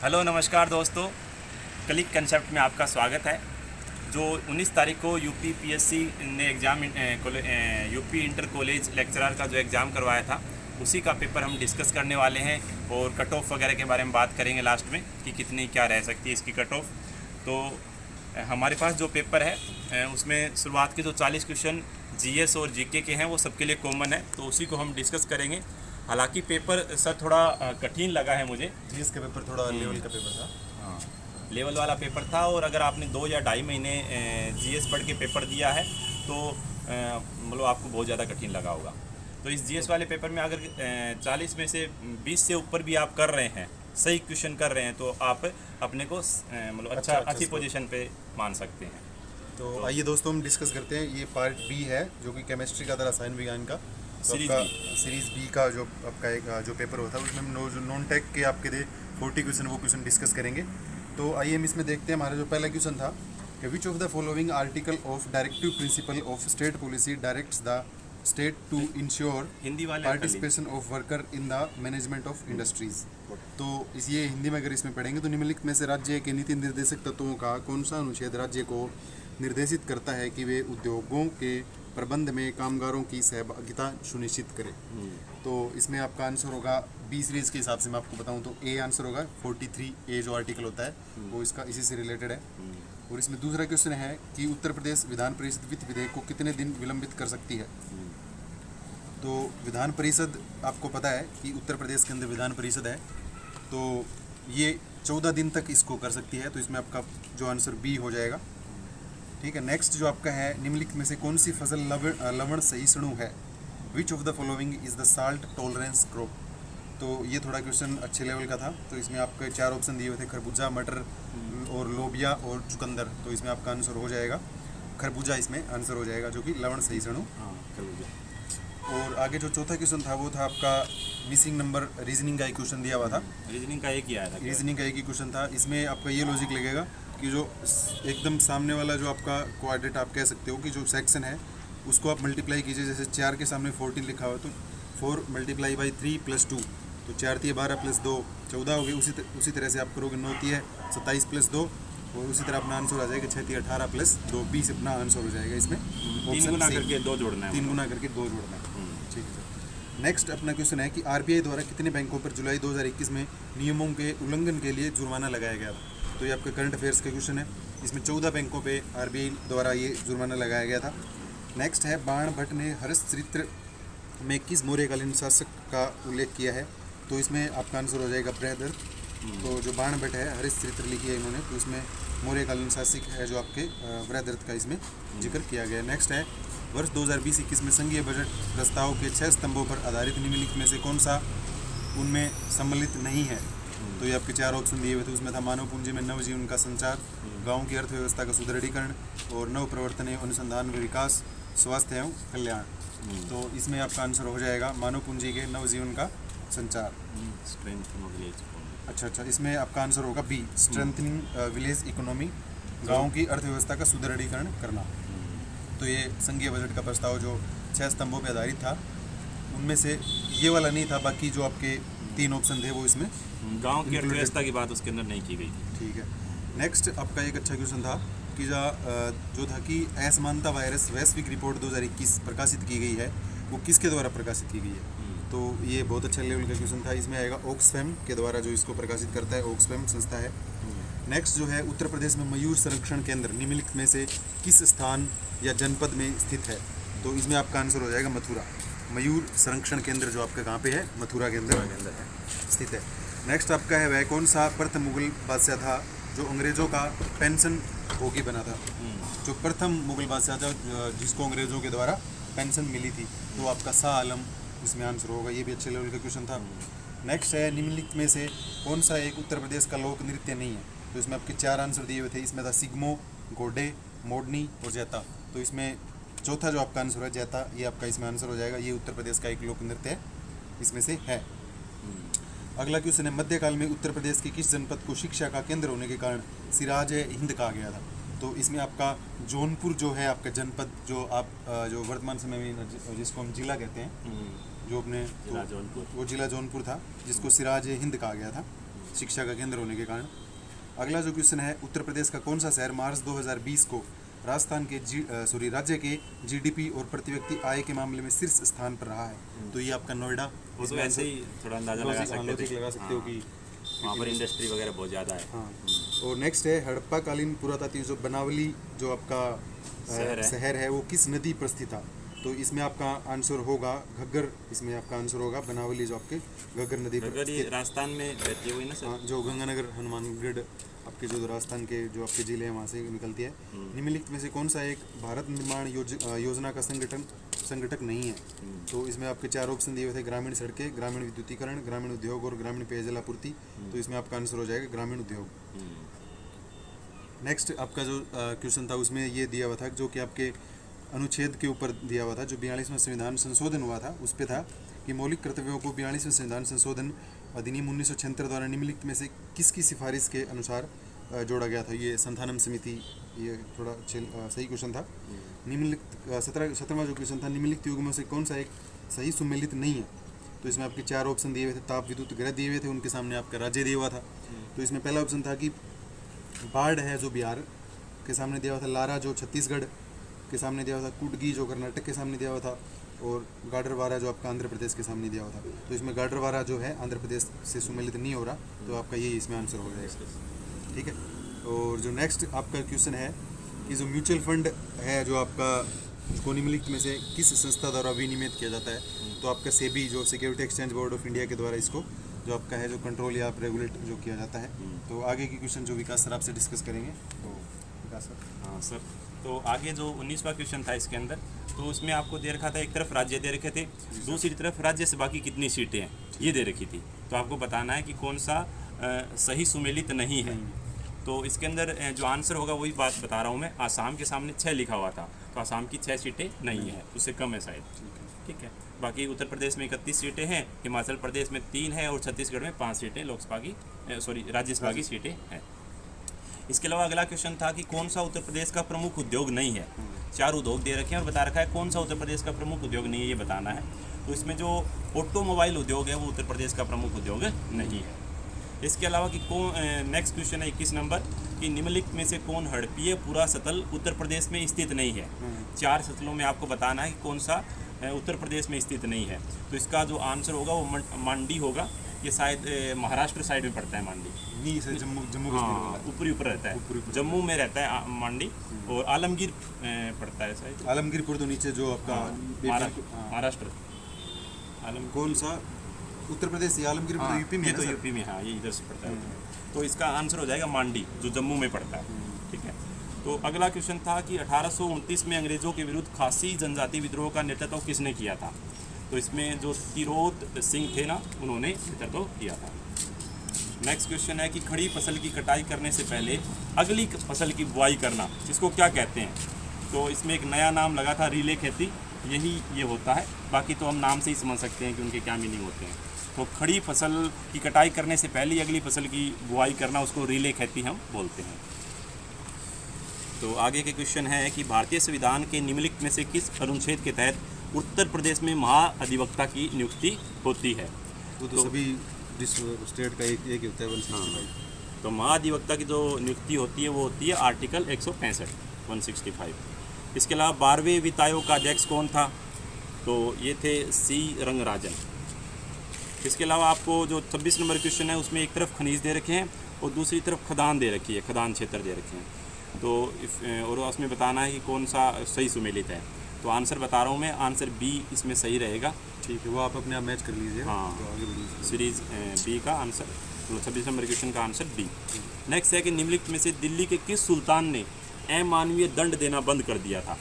Hello नमस्कार दोस्तों, click concept में आपका स्वागत है। जो 19 तारीख को यूपी पीएससी ने exam UP inter college lecturer का जो एग्ज़ाम करवाया था, उसी का पेपर हम डिस्कस करने वाले हैं और कट ऑफ वगैरह के बारे में बात करेंगे लास्ट में कि कितनी क्या रह सकती है इसकी कट ऑफ। तो हमारे पास जो पेपर है उसमें शुरुआत के जो 40 क्वेश्चन जीएस और जीके के हैं वो सबके लिए कॉमन है, तो उसी को हम डिस्कस करेंगे। हालांकि पेपर सर थोड़ा कठिन लगा है मुझे। जीएस का पेपर थोड़ा लेवल का पेपर था। हाँ, लेवल वाला पेपर था, और अगर आपने 2 या ढाई महीने जीएस पढ़ के पेपर दिया है तो मतलब आपको बहुत ज़्यादा कठिन लगा होगा। तो इस जीएस वाले पेपर में अगर 40 में से 20 से ऊपर भी आप कर रहे हैं, सही क्वेश्चन कर रहे हैं, तो आप अपने को मतलब अच्छी पोजीशन पे मान सकते हैं। तो आइए दोस्तों हम डिस्कस करते हैं। ये पार्ट बी है जो कि केमिस्ट्री का था, रसायन विज्ञान का। तो सीरीज बी का जो आपका एक जो पेपर होता है उसमें हम जो नॉन टेक के आपके थे 40 क्वेश्चन, वो क्वेश्चन डिस्कस करेंगे। तो आइए हम इसमें देखते हैं। हमारा जो पहला क्वेश्चन था कि which of the following article of directive principle of state policy directs the state to ensure Hindi वाले participation of worker in the management of industries. तो ये हिंदी में अगर इसमें पढ़ेंगे तो निम्नलिखित में से राज्य के नीति निर्देशक तत्वों का कौन सा अनुच्छेद राज्य को निर्देशित करता है कि वे उद्योगों के प्रबंध में कामगारों की सहभागिता सुनिश्चित करें। तो इसमें आपका आंसर होगा 20 सीरीज के हिसाब से मैं आपको बताऊं तो ए आंसर होगा। 43 ए जो आर्टिकल होता है वो इसका इसी से रिलेटेड है। और इसमें दूसरा क्वेश्चन है कि उत्तर प्रदेश विधान परिषद वित्त विधेयक को कितने दिन विलंबित कर सकती है। तो विधान परिषद आपको पता है कि उत्तर प्रदेश के अंदर विधान परिषद है, तो ये 14 दिन तक इसको कर सकती है। तो इसमें आपका जो आंसर बी हो जाएगा। ठीक है। नेक्स्ट जो आपका है, निम्नलिखित में से कौन सी फसल लवण सहिष्णु है। विच of the following is the salt tolerance crop. तो ये थोड़ा क्वेश्चन अच्छे लेवल का था। तो इसमें आपके 4 ऑप्शन दिए हुए थे, खरबूजा, मटर और लोबिया और चुकंदर। तो इसमें आपका आंसर हो जाएगा खरबूजा, इसमें आंसर हो जाएगा जो कि लवण सहिष्णु। और आगे जो चौथा क्वेश्चन था वो था आपका मिसिंग नंबर, रीजनिंग का एक क्वेश्चन दिया हुआ था। रीजनिंग का एक ही आया था। रीजनिंग का एक ही क्वेश्चन था। इसमें आपका ये लॉजिक लगेगा कि जो एकदम सामने वाला जो आपका क्वाड्रेंट आप कह सकते हो कि जो सेक्शन है उसको आप मल्टीप्लाई कीजिए। जैसे 4 के सामने 14 लिखा हुआ है तो 4 मल्टीप्लाई बाई 3 + 2, तो 4 × 12 + 2 14 हो गए। उसी तरह से आप करोगे 9 × 27 + 2, और उसी तरह अपना आंसर आ जाएगा 6 × 18 + 2 20 अपना आंसर हो जाएगा। इसमें 3 गुना करके 2 जोड़ना है। 3 गुना करके 2 जोड़ना है। ठीक है सर। नेक्स्ट अपना क्वेश्चन है कि आरबीआई द्वारा कितने बैंकों पर जुलाई 2021 में नियमों के उल्लंघन के लिए जुर्माना लगाया गया। तो ये आपके करंट अफेयर्स का क्वेश्चन है। इसमें 14 बैंकों पे आरबीआई द्वारा ये जुर्माना लगाया गया था। नेक्स्ट है, बाण भट्ट ने हरिश्चरित्र में किस मौर्यकालीन शासक का उल्लेख किया है। तो इसमें आपका आंसर हो जाएगा बृहदर्थ। तो जो बाण भट्ट है हरिश्चरित्र लिखी है इन्होंने, तो इसमें मौर्यकालीन शासक है जो आपके बृहदर्थ का इसमें जिक्र किया गया है। नेक्स्ट है, वर्ष 2020-21 में संघीय बजट प्रस्ताव के 6 स्तंभों पर आधारित निम्नलिखित में से कौन सा उनमें सम्मिलित नहीं है। तो ये आपके 4 ऑप्शन दिए हुए थे। उसमें था मानव पूंजी में नवजीवन का संचार, गाँव की अर्थव्यवस्था का सुदृढ़ीकरण और नव प्रवर्तन एवं अनुसंधान व विकास, स्वास्थ्य एवं कल्याण। तो इसमें आपका आंसर हो जाएगा मानव पूंजी के नवजीवन का संचार। अच्छा, इसमें आपका आंसर होगा बी, स्ट्रेंथनिंग विलेज इकोनॉमी, गाँव की अर्थव्यवस्था का सुदृढ़ीकरण करना। तो ये संघीय बजट का प्रस्ताव जो 6 स्तंभों पर आधारित था उनमें से ये वाला नहीं था। बाकी जो आपके 3 ऑप्शन थे वो इसमें गांव की अर्थव्यवस्था की बात उसके अंदर नहीं की गई थी। ठीक है। नेक्स्ट आपका एक अच्छा क्वेश्चन था कि जो था कि असमानता वायरस वैश्विक रिपोर्ट 2021 प्रकाशित की गई है, वो किसके द्वारा प्रकाशित की गई है। तो ये बहुत अच्छा लेवल का क्वेश्चन था। इसमें आएगा ऑक्सफैम के द्वारा जो इसको प्रकाशित करता है, ऑक्सफैम संस्था है। नेक्स्ट जो है, उत्तर प्रदेश में मयूर संरक्षण केंद्र निम्नलिखित में से किस स्थान या जनपद में स्थित है। तो इसमें आपका आंसर हो जाएगा मथुरा। मयूर संरक्षण केंद्र जो आपका कहाँ पे है, मथुरा के अंदर स्थित है। नेक्स्ट आपका है, वह कौन सा प्रथम मुगल बादशाह था जो अंग्रेज़ों का पेंशन भोगी बना था। जो प्रथम मुगल बादशाह था जिसको अंग्रेज़ों के द्वारा पेंशन मिली थी, तो आपका शाह आलम इसमें आंसर होगा। ये भी अच्छे लेवल का क्वेश्चन था। नेक्स्ट है, निम्नलिखित में से कौन सा एक उत्तर प्रदेश का लोक नृत्य नहीं है। तो इसमें आपके 4 आंसर दिए हुए थे। इसमें था सिग्मो, गोडे, मोडनी और जैता। तो इसमें चौथा जो आपका आंसर है जैता, ये आपका इसमें आंसर हो जाएगा। ये उत्तर प्रदेश का एक लोक नृत्य है, इसमें से है। अगला क्वेश्चन है, मध्यकाल में उत्तर प्रदेश के किस जनपद को शिक्षा का केंद्र होने के कारण सिराज हिंद कहा गया था। तो इसमें आपका जौनपुर जो है आपका जनपद, जो आप जो वर्तमान समय में जिसको हम जिला कहते हैं, जो अपने जिला जौनपुर, वो जिला जौनपुर था जिसको सिराज हिंद कहा गया था। शिक्षा का केंद्र होने के कारण। अगला जो क्वेश्चन है, उत्तर प्रदेश का कौन सा शहर मार्च 2020 को राजस्थान के राज्य के जीडीपी और प्रति व्यक्ति आय के मामले में शीर्ष स्थान पर रहा है? तो ये आपका नोएडा। वो तो ऐसे ही थोड़ा अंदाजा लगा सकते हो कि वहाँ पर इंडस्ट्री वगैरह बहुत ज़्यादा है। हाँ। और नेक्स्ट है, हड़प्पा कालीन पुरातात्विक जो बनावली जो आपका शहर है वो किस नदी पर स्थित था? तो इसमें आपका आंसर होगा घग्गर। इसमें आपका आंसर होगा बनावली जो आपके घग्गर नदी पर राजस्थान में बहती हुई ना सर। हाँ, जो गंगानगर हनुमानगढ़ आपके जो राजस्थान के जो आपके जिले हैं वहाँ से निकलती है। निम्नलिखित में से कौन सा एक भारत निर्माण योजना का संगठक नहीं है? तो इसमें आपके 4 ऑप्शन दिए हुए थे, ग्रामीण सड़कें, ग्रामीण विद्युतीकरण, ग्रामीण उद्योग और ग्रामीण पेयजल आपूर्ति। तो इसमें आपका आंसर हो जाएगा ग्रामीण उद्योग। नेक्स्ट आपका जो क्वेश्चन था उसमें ये दिया हुआ था जो कि आपके अनुच्छेद के ऊपर दिया हुआ था, जो 42वां संविधान संशोधन हुआ था उस पे था कि मौलिक कर्तव्यों को 42वें संविधान संशोधन अधिनियम 1976 द्वारा निम्नलिखित में से किसकी सिफारिश के अनुसार जोड़ा गया था? ये संथानम समिति, ये थोड़ा सही क्वेश्चन था। निम्नलिखित 17वां जो क्वेश्चन था, निम्नलिखित युग्मों से कौन सा एक सही सुमेलित नहीं है? तो इसमें आपके 4 ऑप्शन दिए हुए थे, ताप विद्युत ग्रह दिए हुए थे, उनके सामने आपका राज्य दिया हुआ था। तो इसमें पहला ऑप्शन था कि बाढ़ है जो बिहार के सामने दिया हुआ था, लारा जो छत्तीसगढ़ के सामने दिया हुआ था, कुडगी जो कर्नाटक के सामने दिया हुआ था, और गाडरवारा जो आपका आंध्र प्रदेश के सामने दिया हुआ था। तो इसमें गाडरवारा जो है आंध्र प्रदेश से सुमेलित नहीं हो रहा, तो आपका यही इसमें आंसर हो जाएगा। ठीक है। और जो नेक्स्ट आपका क्वेश्चन है कि जो म्यूचुअल फंड है जो आपका को निम्नलिखित में से किस संस्था द्वारा विनियमित किया जाता है? तो आपका सेबी जो security exchange board of India के द्वारा इसको जो आपका है जो कंट्रोल या रेगुलेट जो किया जाता है। तो आगे की क्वेश्चन जो विकास सर आपसे डिस्कस करेंगे। तो विकास सर। हाँ सर, तो आगे जो 19वां क्वेश्चन था इसके अंदर, तो उसमें आपको दे रखा था एक तरफ राज्य दे रखे थे, दूसरी तरफ राज्यसभा की कितनी सीटें हैं ये दे रखी थी। तो आपको बताना है कि कौन सा सही सुमेलित नहीं है। तो इसके अंदर जो आंसर होगा वही बात बता रहा हूँ मैं। आसाम के सामने 6 लिखा हुआ था, तो आसाम की 6 सीटें नहीं है, उससे कम है शायद। ठीक है। बाकी उत्तर प्रदेश में 31 सीटें हैं, हिमाचल प्रदेश में 3 है और छत्तीसगढ़ में 5 सीटें लोकसभा की राज्यसभा की सीटें हैं। इसके अलावा अगला क्वेश्चन था कि कौन सा उत्तर प्रदेश का प्रमुख उद्योग नहीं है? 4 उद्योग दे रखे हैं और बता रखा है कौन सा उत्तर प्रदेश का प्रमुख उद्योग नहीं है, ये बताना है। तो इसमें जो ऑटोमोबाइल उद्योग है वो उत्तर प्रदेश का प्रमुख उद्योग नहीं है। इसके अलावा कि कौन नेक्स्ट क्वेश्चन है 21 नंबर कि निम्नलिखित में से कौन हड़प्पीय पूरा सतल उत्तर प्रदेश में स्थित नहीं है? 4 सतलों में आपको बताना है कि कौन सा उत्तर प्रदेश में स्थित नहीं है। तो इसका जो आंसर होगा वो मांडी होगा। ये शायद महाराष्ट्र साइड में पड़ता है मांडी। जम्मू हाँ, ऊपरी ऊपर रहता है, जम्मू में रहता है मांडी। और आलमगीर पड़ता है शायद। आलमगीरपुर तो नीचे जो आपका महाराष्ट्र। कौन सा उत्तर प्रदेश? आलमगीरपुर तो यूपी में है। तो यूपी में, हाँ, ये इधर से पड़ता है। तो इसका आंसर हो जाएगा मांडी, जो जम्मू में पड़ता है। ठीक है। तो अगला क्वेश्चन था कि 1829 में अंग्रेजों के विरुद्ध खासी जनजाति विद्रोह का नेतृत्व किसने किया था? तो इसमें जो तिरोत सिंह थे ना, उन्होंने नेतृत्व किया था। नेक्स्ट क्वेश्चन है कि खड़ी फसल की कटाई करने से पहले अगली फसल की बुआई करना, इसको क्या कहते हैं? तो इसमें एक नया नाम लगा था, रिले खेती, यही ये होता है। बाकी तो हम नाम से ही समझ सकते हैं कि उनके क्या मीनिंग होते हैं। तो खड़ी फसल की कटाई करने से पहले अगली फसल की बुआई करना, उसको रिले खेती हम बोलते हैं। तो आगे के क्वेश्चन है कि भारतीय संविधान के निम्नलिखित में से किस अनुच्छेद के तहत उत्तर प्रदेश में महाअधिवक्ता की नियुक्ति होती है? वो तो सभी स्टेट का एक ही होता है 165। तो महाअधिवक्ता की जो नियुक्ति होती है वो होती है आर्टिकल 165 165। इसके अलावा 12वें वित्त आयोग का अध्यक्ष कौन था? तो ये थे सी रंगराजन। इसके अलावा आपको जो 26 नंबर क्वेश्चन है उसमें एक तरफ खनिज दे रखे हैं और दूसरी तरफ खदान दे रखी है, खदान क्षेत्र दे रखे हैं। तो और उसमें बताना है कि कौन सा सही सुमेलित है। तो आंसर बता रहा हूँ मैं, आंसर बी इसमें सही रहेगा। ठीक है, वो आप अपने आप मैच कर लीजिए। हाँ, तो आगे बढ़िए। सीरीज बी का आंसर, तो 26 नंबर क्वेश्चन का आंसर बी। नेक्स्ट है कि निम्नलिखित में से दिल्ली के किस सुल्तान ने अमानवीय दंड देना बंद कर दिया था?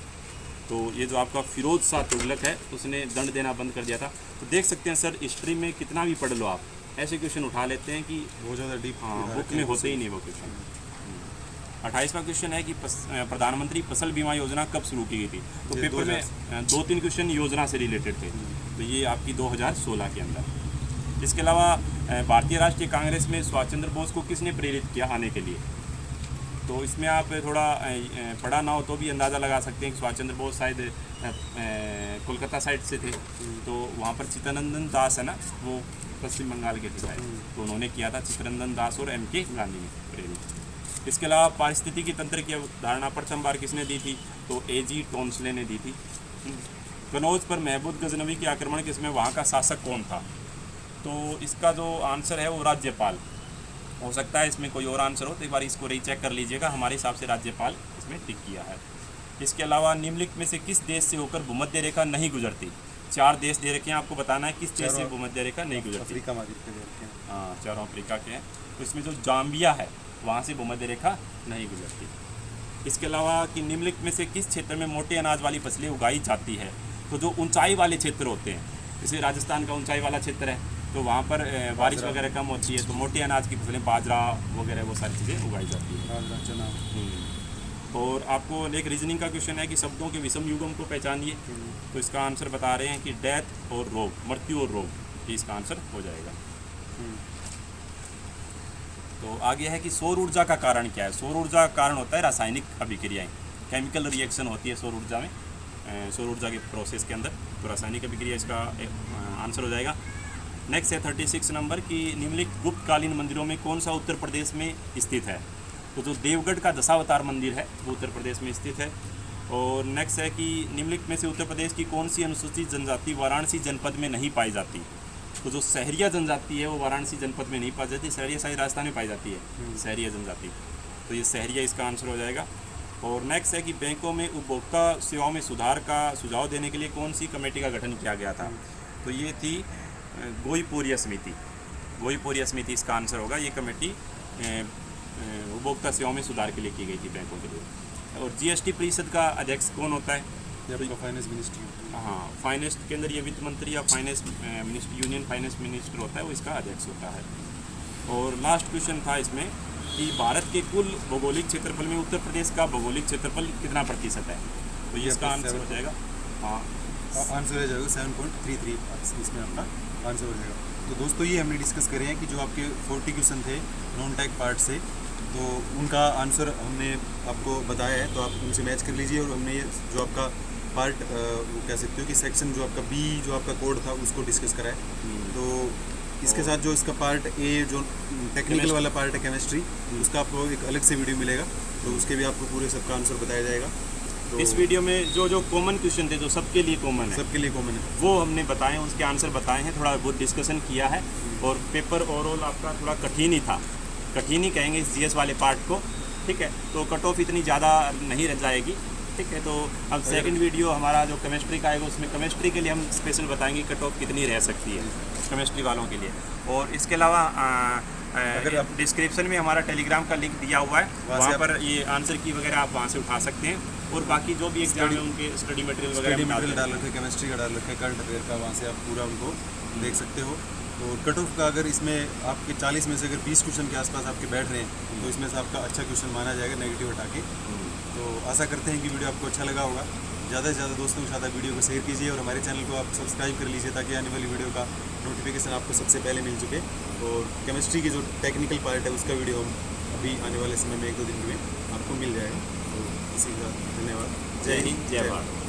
तो ये जो आपका फिरोज शाह तुगलक है, उसने दंड देना बंद कर दिया था। तो देख सकते हैं सर, हिस्ट्री में कितना भी पढ़ लो आप, ऐसे क्वेश्चन उठा लेते हैं कि बहुत ज़्यादा डीप। हाँ, बुक में होते ही नहीं वो क्वेश्चन। 28वां क्वेश्चन है कि प्रधानमंत्री फसल बीमा योजना कब शुरू की गई थी? तो पेपर में 2-3 क्वेश्चन योजना से रिलेटेड थे। तो ये आपकी 2016 के अंदर। इसके अलावा भारतीय राष्ट्रीय कांग्रेस में सुभाष चंद्र बोस को किसने प्रेरित किया आने के लिए? तो इसमें आप थोड़ा पढ़ा ना हो तो भी अंदाज़ा लगा सकते हैं कि सुभाष चंद्र बोस शायद कोलकाता साइड से थे। तो वहाँ पर चित्तरंजन दास है ना, वो पश्चिम बंगाल के थे शायद, तो उन्होंने किया था चित्तरंजन दास और M.K. गांधी ने प्रेरित। इसके अलावा पारिस्थितिकी तंत्र की अवधारणा प्रथम बार किसने दी थी, तो A.G. टोन्सले ने दी थी। कनौज पर महमूद गजनवी के आक्रमण किसमें, वहाँ का शासक कौन था, तो इसका जो आंसर है वो राज्यपाल। हो सकता है इसमें कोई और आंसर हो, तो एक बार इसको रीचेक कर लीजिएगा। हमारे हिसाब से राज्यपाल इसमें टिक किया है। इसके अलावा निम्नलिखित में से किस देश से होकर भूमध्य रेखा नहीं गुजरती, 4 देश दे रखे हैं, आपको बताना है किस देश से भूमध्य रेखा नहीं गुजरती। अफ्रीका महाद्वीप के दे रखे हैं। हाँ, चारों अफ्रीका के हैं। तो इसमें जो जाम्बिया है वहाँ से भूमध्य रेखा नहीं गुजरती। इसके अलावा कि निम्नलिखित में से किस क्षेत्र में मोटे अनाज वाली फसलें उगाई जाती है, तो जो ऊंचाई वाले क्षेत्र होते हैं, जैसे राजस्थान का ऊंचाई वाला क्षेत्र है, तो वहाँ पर बारिश वगैरह कम होती है, तो मोटे अनाज की फसलें, बाजरा वगैरह वो सारी चीज़ें उगाई जाती है। बाजरा, चना। और आपको एक रीजनिंग का क्वेश्चन है कि शब्दों के विषम युगम को पहचानिए, तो इसका आंसर बता रहे हैं कि डेथ और रोग, मृत्यु और रोग, ये इसका आंसर हो जाएगा। तो आगे है कि सौर ऊर्जा का कारण क्या है। सौर ऊर्जा का कारण होता है रासायनिक अभिक्रियाएं, केमिकल रिएक्शन होती है सौर ऊर्जा में, सौर ऊर्जा के प्रोसेस के अंदर, तो रासायनिक अभिक्रिया इसका आंसर हो जाएगा। नेक्स्ट है 36 नंबर की निम्नलिखित गुप्तकालीन मंदिरों में कौन सा उत्तर प्रदेश में स्थित है, तो जो देवगढ़ का दशावतार मंदिर है वो उत्तर प्रदेश में स्थित है। और नेक्स्ट है कि निम्नलिखित में से उत्तर प्रदेश की कौन सी अनुसूचित जनजाति वाराणसी जनपद में नहीं पाई जाती, तो जो सहरिया जनजाति है वो वाराणसी जनपद में नहीं पाई जाती, सहरिया शायद राजस्थान में पाई जाती है सहरिया जनजाति, तो ये सहरिया इसका आंसर हो जाएगा। और नेक्स्ट है कि बैंकों में उपभोक्ता सेवाओं में सुधार का सुझाव देने के लिए कौन सी कमेटी का गठन किया गया था, तो ये थी गोईपोरिया समिति। गोईपोरिया समिति इसका आंसर होगा। ये कमेटी उपभोक्ता सेवाओं में सुधार के लिए की गई थी बैंकों के लिए। और GST परिषद का अध्यक्ष कौन होता है, फाइनेंस मिनिस्टर। हाँ, फाइनेंस के अंदर ये वित्त मंत्री या finance minister, union finance minister होता है, वो इसका अध्यक्ष होता है। और लास्ट क्वेश्चन था इसमें कि भारत के कुल भौगोलिक क्षेत्रफल में उत्तर प्रदेश का भौगोलिक क्षेत्रफल कितना प्रतिशत है, तो ये इसका आंसर हो जाएगा। हाँ, आंसर हो जाएगा 7.33, इसमें आपका आंसर हो जाएगा। तो दोस्तों ये हमने डिस्कस करे हैं कि जो आपके 40 क्वेश्चन थे नॉन टैग पार्ट से, तो उनका आंसर हमने आपको बताया है, तो आप उनसे मैच कर लीजिए। और हमने ये जो आपका पार्ट वो कह सकते हो कि सेक्शन जो आपका B जो आपका कोड था उसको डिस्कस करा है। तो इसके साथ जो इसका पार्ट A जो टेक्निकल वाला पार्ट है केमिस्ट्री, उसका आपको एक अलग से वीडियो मिलेगा, तो उसके भी आपको पूरे सबका आंसर बताया जाएगा। तो इस वीडियो में जो कॉमन क्वेश्चन थे, जो सबके लिए कॉमन है, सबके लिए कॉमन है, वो हमने बताए हैं, उसके आंसर बताए हैं, थोड़ा बहुत डिस्कशन किया है। और पेपर ओवरऑल आपका थोड़ा कठिन ही था, कठिन ही कहेंगे इस GS वाले पार्ट को, ठीक है। तो कट ऑफ इतनी ज़्यादा नहीं रह जाएगी, ठीक है। तो अब सेकंड वीडियो हमारा जो केमिस्ट्री का आएगा, उसमें केमिस्ट्री के लिए हम स्पेशल बताएंगे कट ऑफ कितनी रह सकती है केमिस्ट्री वालों के लिए। और इसके अलावा अगर आप डिस्क्रिप्शन में हमारा टेलीग्राम का लिंक दिया हुआ है, वहाँ पर ये आंसर की वगैरह आप वहाँ से उठा सकते हैं। और बाकी जो भी एग्जाम है उनके स्टडी मटेरियल वगैरह डाल रखे, केमिस्ट्री का डाल रखा है, करंट अफेयर का, वहाँ से आप पूरा उनको देख सकते हो। और कट ऑफ का अगर इसमें आपके 40 में से अगर 20 क्वेश्चन के आसपास आपके बैठ रहे हैं, तो इसमें से आपका अच्छा क्वेश्चन माना जाएगा नेगेटिव हटा के। तो आशा करते हैं कि वीडियो आपको अच्छा लगा होगा। ज़्यादा से ज़्यादा दोस्तों के साथ वीडियो को शेयर कीजिए और हमारे चैनल को आप सब्सक्राइब कर लीजिए, ताकि आने वाली वीडियो का नोटिफिकेशन आपको सबसे पहले मिल चुके। और केमिस्ट्री की जो टेक्निकल पार्ट है उसका वीडियो हम अभी आने वाले समय में 1-2 दिन में आपको मिल जाएगा। तो इसी का धन्यवाद। जय हिंद, जय भारत।